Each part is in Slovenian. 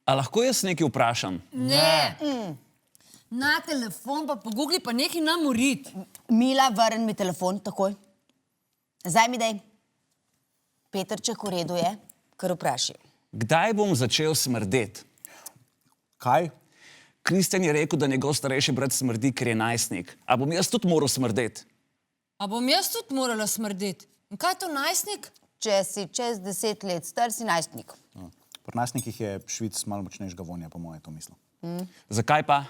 A lahko jaz nekaj vprašam? Ne. Na telefon pa pogugli pa nekaj nam urit. Mila, vrni mi telefon, takoj. Zdaj mi daj. Petrček v redu je, kar vpraši. Kdaj bom začel smrdeti? Kaj? Kristjan je rekel, da njegov starejši brat smrdi, ker je najstnik. A bom jaz tudi moral smrdeti? A bom jaz tudi morala smrdeti? In kaj je to najstnik? Če si čez 10 let star, si najstnik. Pri najstnikih je švic malo močnejšega vonja, po moje to mislim. Zakaj pa?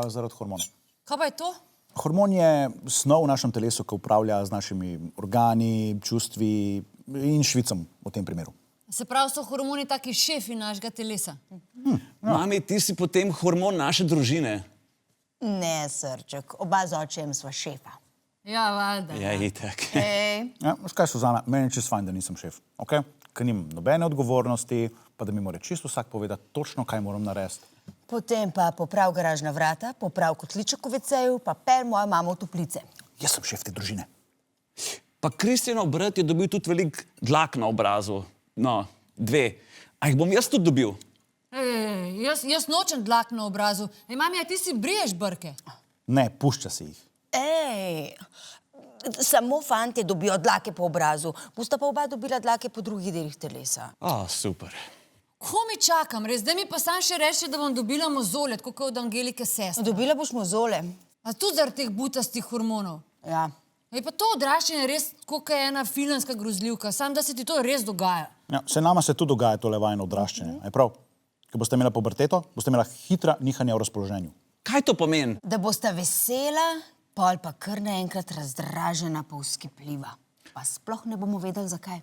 Zaradi hormonov. Kaj pa je to? Hormon je snov v našem telesu, ki upravlja z našimi organi, čustvi in švicom v tem primeru. Se pravi, so hormoni taki šefi našega telesa. Mami, ti si potem hormon naše družine. Ne, srček, oba z očem sva šefa. Ja, valjda. Ja, itak. Ej, Ja, veš kaj, Suzana, meni je čisto fajn, da nisem šef, ok? Ker nimam nobene odgovornosti, pa da mi mora čisto vsak povedati točno, kaj moram narediti. potem pa poprav garažna vrata, poprav kotliček v WC-ju, pa pel mojo mamo v toplice. Jaz sem šef te družine. Pa Kristjanov brat je dobil tudi velik dlak na obrazu. No, 2. A jih bom jaz tudi dobil? Ej, jaz nočem dlak na obrazu. Ej, mami, a ti si briješ brke? Ne, pušča si jih. Ej, samo fantje dobijo dlake po obrazu, bosta pa oba dobila dlake po drugih delih telesa. Super. Ko mi čakam, res? Zdaj mi pa sam še reče, da bom dobila mozolje, tako kot od Angelike sestre. Dobila boš mozole. A tudi zaradi teh butastih hormonov. Ja. Ej, pa to odraščanje je res kot je ena filmska grozljivka, sam da se ti to res dogaja. Ja, se nama se tudi dogaja tole vajno odraščanje. Je prav? Ko boste imela puberteto, boste imela hitra nihanja v razpoloženju. Kaj to pomeni? Da bosta vesela, pol pa kar naenkrat razdražena pa vzkipljiva. Pa sploh ne bomo vedeli, zakaj.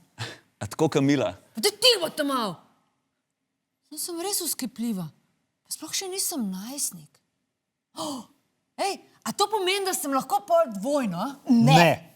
A tako Kamila? Pa da ti bo tam mal. Jaz sem res vzkipljiva. Pa sploh še nisem najstnik. Oh, ej, a to pomeni, da sem lahko pol dvojno? a? Ne.